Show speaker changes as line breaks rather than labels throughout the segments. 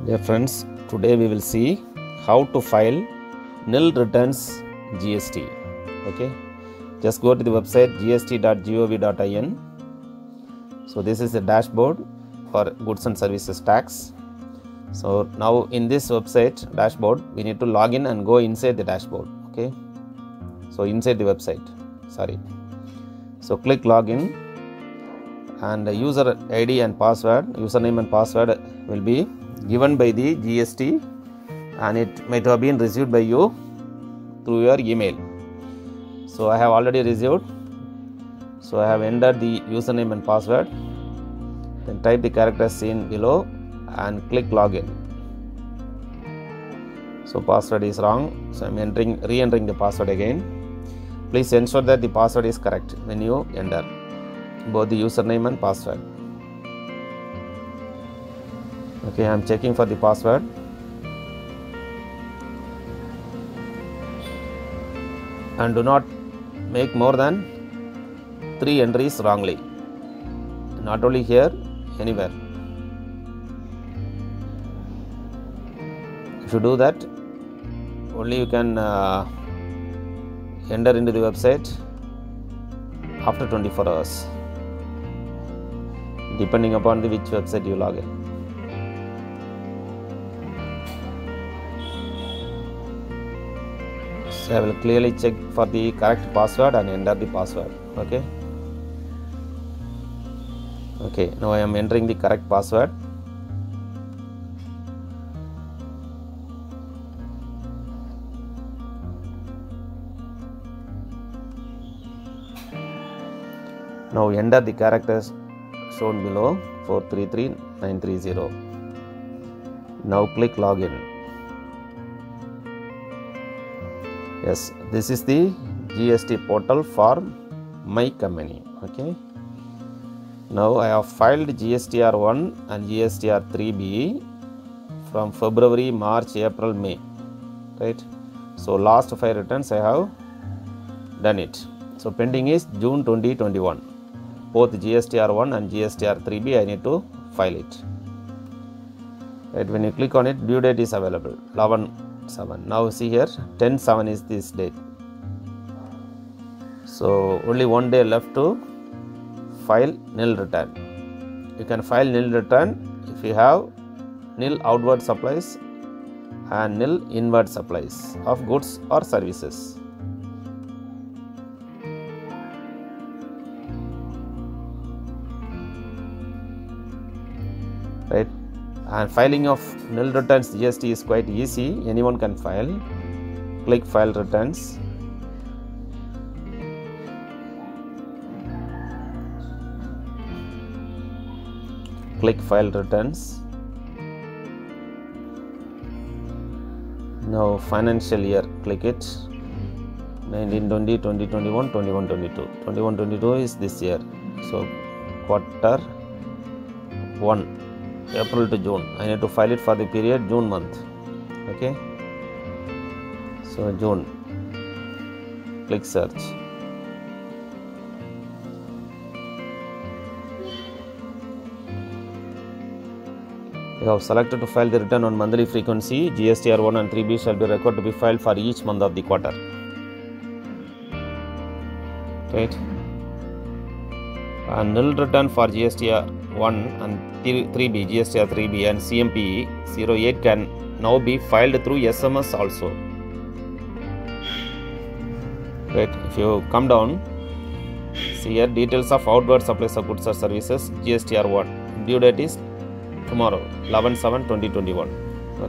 Dear friends, today we will see how to file nil returns GST. Okay, just go to the website gst.gov.in. So this is the dashboard for goods and services tax. So now in this website dashboard, we need to log in and go inside the dashboard. Okay, so inside the website, so click login, and the user ID and password, username and password will be given by the GST, and it might have been received by you through your email. So I have already received, so I have entered the username and password, then type the characters seen below and click login. So password is wrong, so I am re-entering the password again. Please ensure that the password is correct when you enter both the username and password. Okay, I am checking for the password. And do not make more than 3 entries wrongly. Not only here, anywhere. If you do that, only you can enter into the website after 24 hours, depending upon which website you log in. So I will clearly check for the correct password and enter the password. Okay, now I am entering the correct password. Now enter the characters shown below 433930. Now click login. Yes, this is the GST portal for my company. Okay, now I have filed GSTR 1 and GSTR 3B from February, March, April, May, right? So last 5 returns I have done it. So pending is June 2021. Both GSTR 1 and GSTR 3B I need to file it. Right, when you click on it, due date is available 11/7. Now see here, 10/7 is this date. So only 1 day left to file nil return. You can file nil return if you have nil outward supplies and nil inward supplies of goods or services. Right, and filing of nil returns GST is quite easy. Anyone can file. Click file returns. Click file returns. Now financial year, click it. 1920, 2021, 21-22. 21-22 is this year. So quarter 1. April to June. I need to file it for the period June month. Okay, so June. Click search. You have selected to file the return on monthly frequency. GSTR 1 and 3B shall be required to be filed for each month of the quarter. Right, and nil return for GSTR 1 and 3B, GSTR 3B and CMPE 08 can now be filed through SMS also. Right, if you come down, see here details of outward supplies of goods or services. GSTR 1 due date is tomorrow 11/7/2021.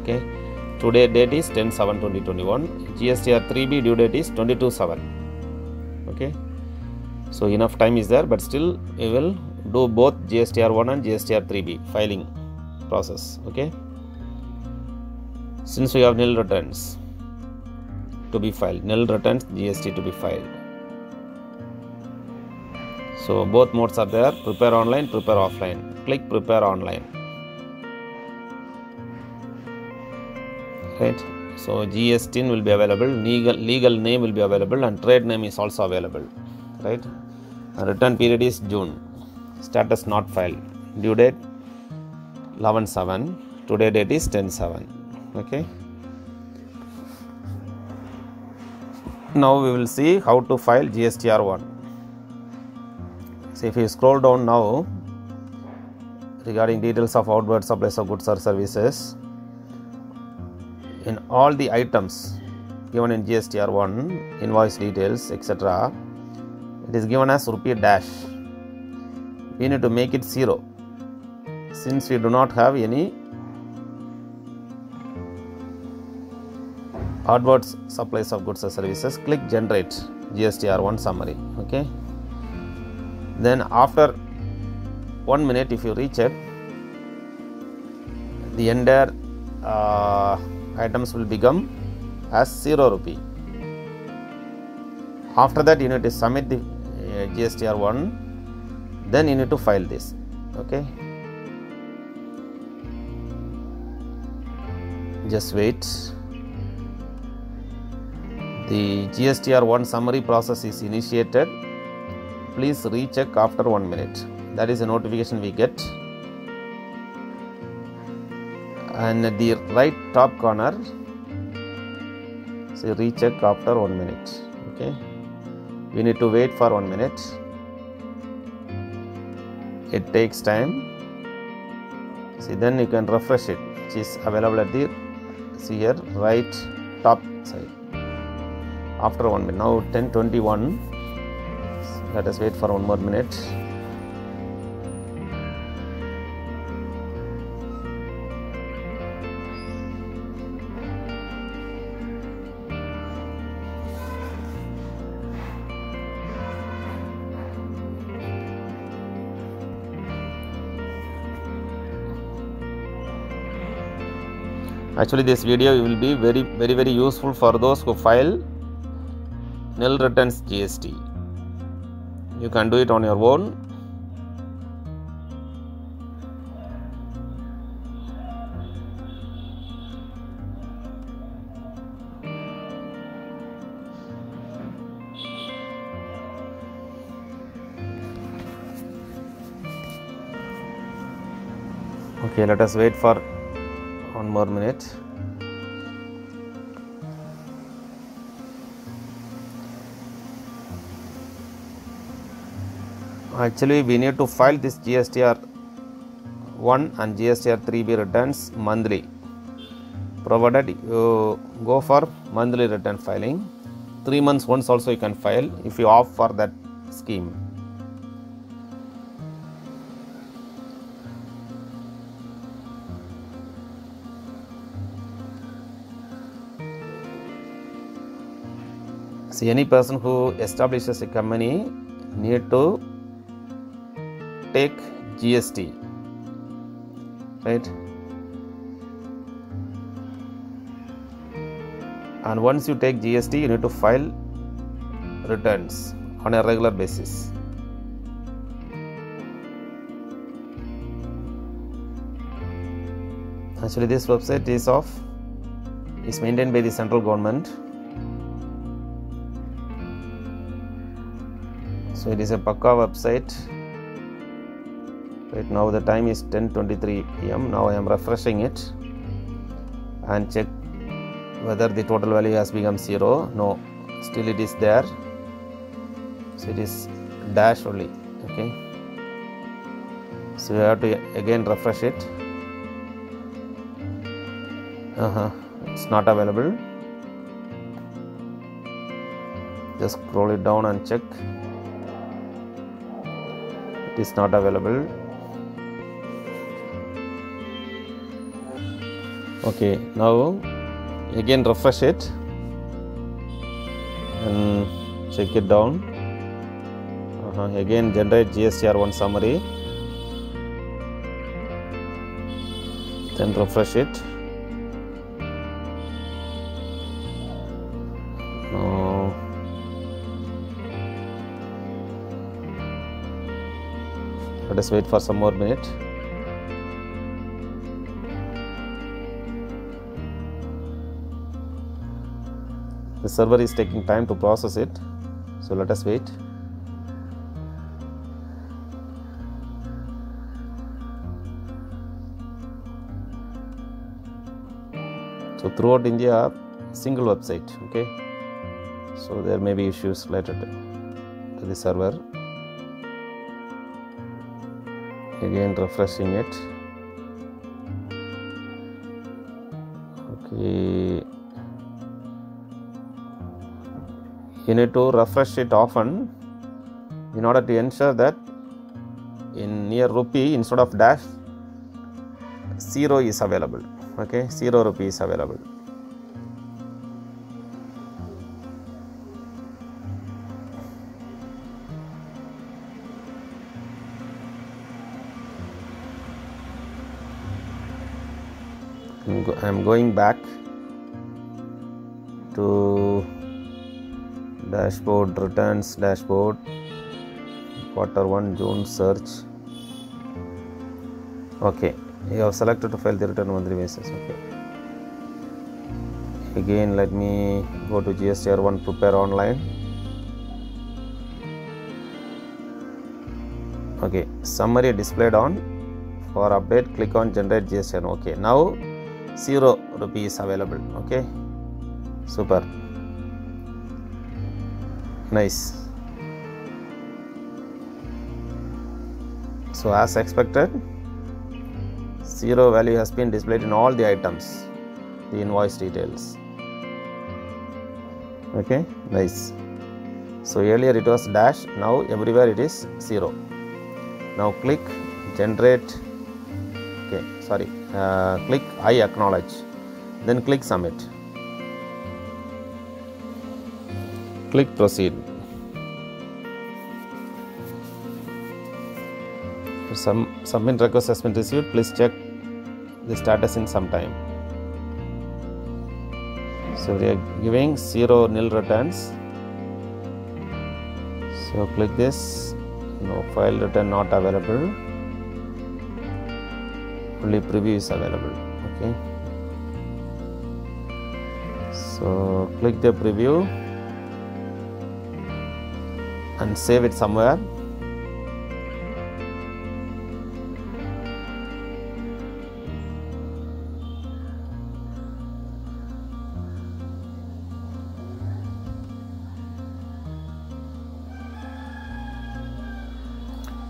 Okay, today date is 10/7/2021. GSTR 3B due date is 22/7. Okay, so enough time is there, but still we will do both GSTR 1 and GSTR 3B filing process. Okay, since we have nil returns to be filed, nil returns GST to be filed, so both modes are there: prepare online, prepare offline. Click prepare online. Right, so GST will be available, legal name will be available, and trade name is also available. Right, and return period is June. Status not filed. Due date 11/7. Today date is 10/7. Okay. Now we will see how to file GSTR1. So if you scroll down now, regarding details of outward supplies of goods or services, in all the items given in GSTR1, invoice details, etc., it is given as rupee dash. We need to make it 0. Since we do not have any outward supplies of goods or services, click generate GSTR1 summary. Okay. Then after 1 minute, if you recheck, the entire items will become as 0 rupee. After that, you need to submit the GSTR1, then you need to file this. Okay. Just wait. The GSTR1 summary process is initiated. Please recheck after 1 minute. That is a notification we get. And at the right top corner, say recheck after 1 minute. Okay. We need to wait for 1 minute. It takes time. See, then you can refresh it, which is available at the, see here, right top side. After 1 minute, now 10:21. Let us wait for 1 more minute. Actually, this video will be very useful for those who file nil returns GST. You can do it on your own. Okay, let us wait for 1 more minute. Actually, we need to file this GSTR1 and GSTR3B returns monthly, provided you go for monthly return filing. 3 months once also you can file if you opt for that scheme. See, any person who establishes a company need to take GST, right? And once you take GST, you need to file returns on a regular basis. Actually, this website is maintained by the central government. So it is a Pakka website. Right now the time is 10:23 PM. Now I am refreshing it and check whether the total value has become 0. No, still it is there. So it is dash only. Okay. So you have to again refresh it. It's not available. Just scroll it down and check. It is not available. Okay, now again refresh it and check it down. Again generate GSTR1 summary, then refresh it. Let us wait for some more minute. The server is taking time to process it, so let us wait. So throughout India, single website. Okay, so there may be issues related to the server. Again refreshing it. Okay, you need to refresh it often in order to ensure that in near rupee, instead of dash, 0 is available. Okay, 0 rupee is available. I am going back to dashboard, returns dashboard, Q1 June search. Okay, you have selected to file the return monthly basis. Okay, again let me go to GSTR1 prepare online. Okay, summary displayed on. For update, click on generate GSTR. Okay, now 0 rupee is available. Okay, super, nice. So as expected, 0 value has been displayed in all the items, the invoice details. Okay, nice. So earlier it was dash, now everywhere it is 0. Now click generate. Okay, sorry, click I acknowledge, then click submit. Click proceed. Some submit request has been received. Please check the status in some time. So we are giving 0 nil returns. So click this. No file return not available. Only preview is available. Okay. So click the preview and save it somewhere.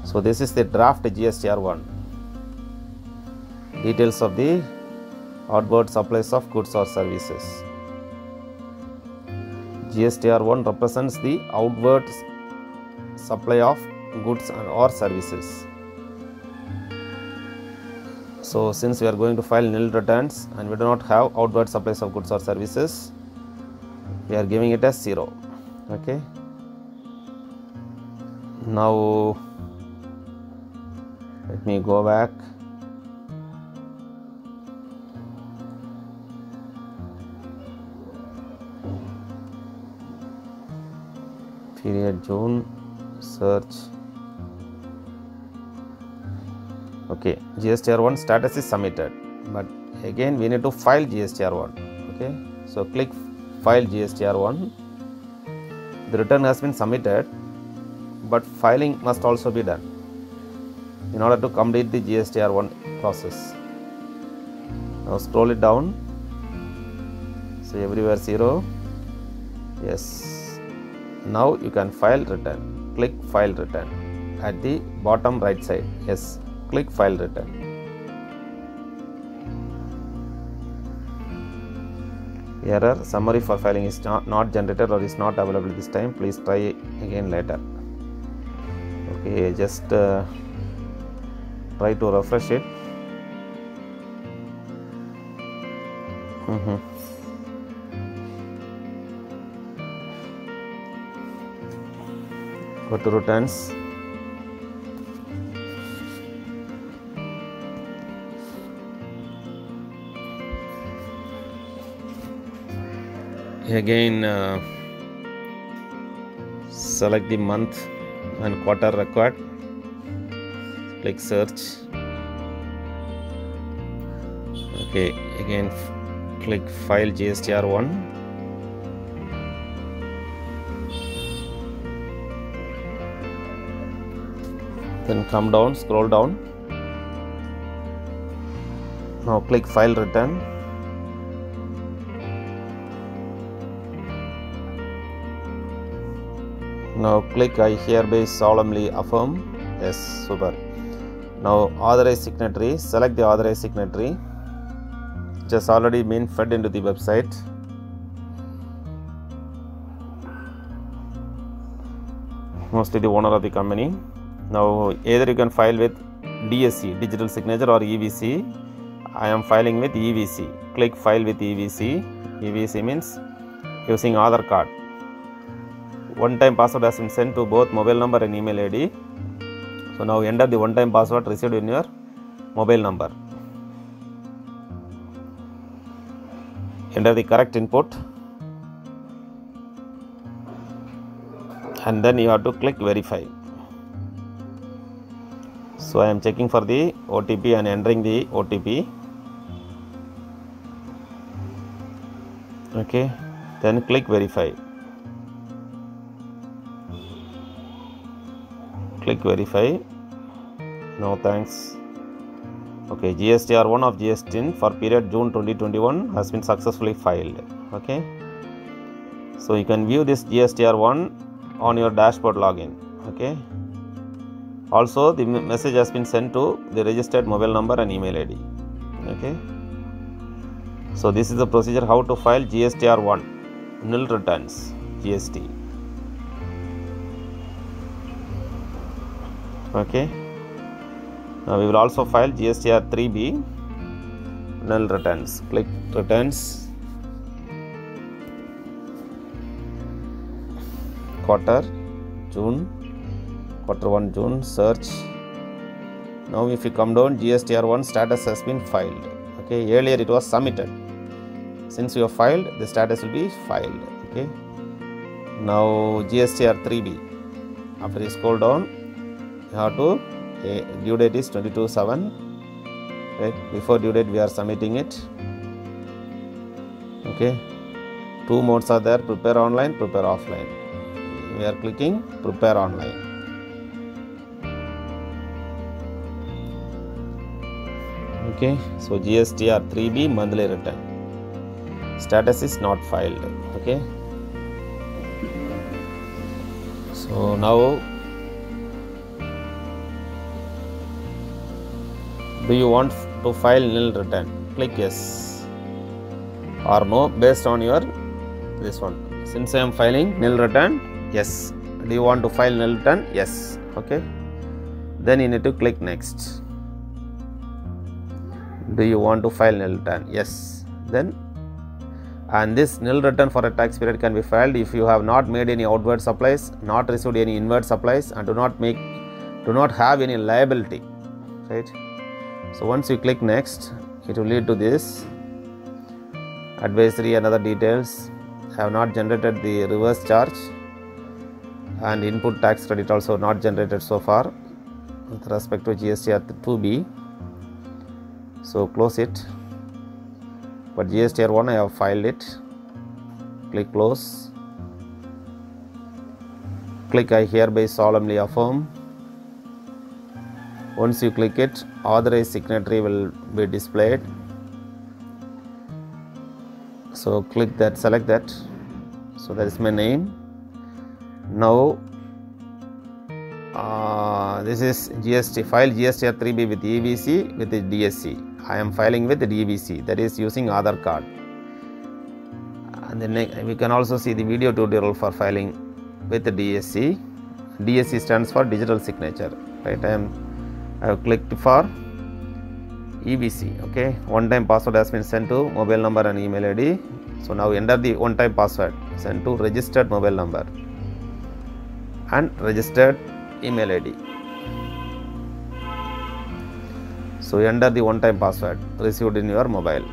So this is the draft GSTR1. Details of the outward supplies of goods or services. GSTR1 represents the outward supply of goods or services. So since we are going to file nil returns and we do not have outward supplies of goods or services, we are giving it as 0. Okay. Now let me go back. Period June search. Okay, GSTR1 status is submitted, but again we need to file GSTR1. Okay, so click file GSTR1. The return has been submitted, but filing must also be done in order to complete the GSTR1 process. Now scroll it down. So everywhere 0. Yes. Now you can file return. Click file return at the bottom right side. Yes, click file return. Error, summary for filing is not generated or is not available this time. Please try again later. Okay, just try to refresh it. Go to returns. Again select the month and quarter required. Click search. Okay, again click file GSTR1. Then come down, scroll down. Now click file return. Now click I hereby solemnly affirm. Yes, super. Now authorize signatory, select the authorized signatory, which has already been fed into the website. Mostly the owner of the company. Now either you can file with DSC, digital signature, or EVC. I am filing with EVC. Click file with EVC. EVC means using Aadhaar card. One-time password has been sent to both mobile number and email ID. So now enter the one-time password received in your mobile number. Enter the correct input. And then you have to click verify. So I am checking for the OTP and entering the OTP. Okay, then click verify. Click verify. No thanks. Okay, GSTR1 of GSTIN for period June 2021 has been successfully filed. Okay, so you can view this GSTR1 on your dashboard login. Okay, also the message has been sent to the registered mobile number and email ID. Okay, so this is the procedure how to file GSTR1 nil returns GST. Okay, now we will also file GSTR3B nil returns. Click returns, quarter June, quarter 1 June, search. Now if you come down, GSTR1 status has been filed. Okay, earlier it was submitted. Since you have filed, the status will be filed. Okay, now GSTR3B. After you scroll down, you have to due date is 22/7. Right, before due date we are submitting it. Okay, two modes are there: prepare online, prepare offline. We are clicking prepare online. Okay, so GSTR3B monthly return. Status is not filed. Okay, so now do you want to file nil return? Click yes or no based on your this one. Since I am filing nil return, yes. Do you want to file nil return? Yes. Okay, then you need to click next. Do you want to file nil return? Yes. Then, and this nil return for a tax period can be filed if you have not made any outward supplies, not received any inward supplies, and do not have any liability. Right. So once you click next, it will lead to this advisory and other details. Have not generated the reverse charge, and input tax credit also not generated so far with respect to GSTR2B. So close it. But GSTR1 I have filed it. Click close. Click I hereby solemnly affirm. Once you click it, authorized signatory will be displayed. So click that, select that. So that is my name. Now this is GST file GSTR3B with EVC with the DSC. I am filing with the DVC, that is using Aadhaar card. And then we can also see the video tutorial for filing with the DSC. DSC stands for digital signature. Right, I have clicked for EVC. Okay, one-time password has been sent to mobile number and email ID. So now enter the one-time password sent to registered mobile number and registered email ID. So enter the one-time password received in your mobile.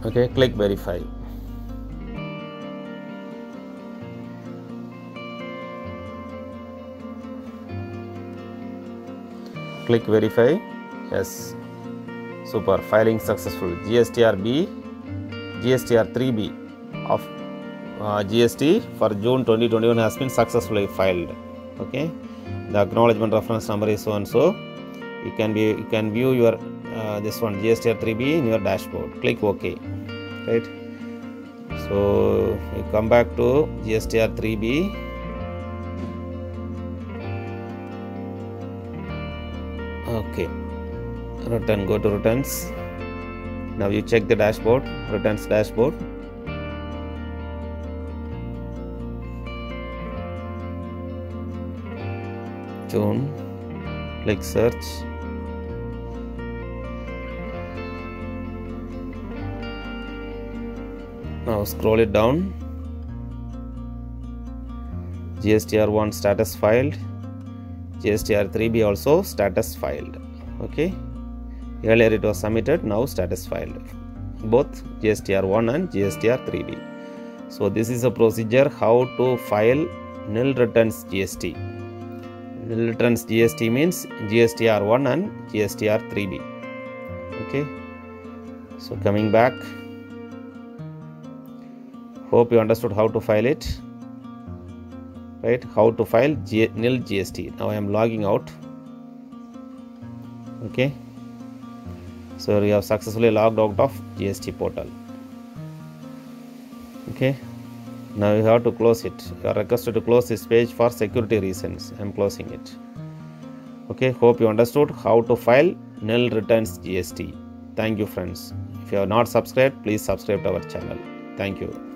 Okay, click verify. Click verify. Yes, super, filing successful. GSTR3B of GST for June 2021 has been successfully filed. Okay, the acknowledgement reference number is so and so. You can view your this one GSTR3B in your dashboard. Click OK. Right, So we come back to GSTR 3B. Okay, return, go to returns. Now you check the dashboard, returns dashboard. June, click search. Now scroll it down. GSTR1 status filed. GSTR3B also status filed. Okay. Earlier it was submitted, now status filed. Both GSTR1 and GSTR3B. So this is a procedure how to file nil returns GST. Nil returns GST means GSTR1 and GSTR3B. Okay. So coming back. Hope you understood how to file it. Right? How to file nil GST. Now I am logging out. Okay. So you have successfully logged out of GST portal. Okay. Now you have to close it. You are requested to close this page for security reasons. I am closing it. Okay. Hope you understood how to file nil returns GST. Thank you, friends. If you have not subscribed, please subscribe to our channel. Thank you.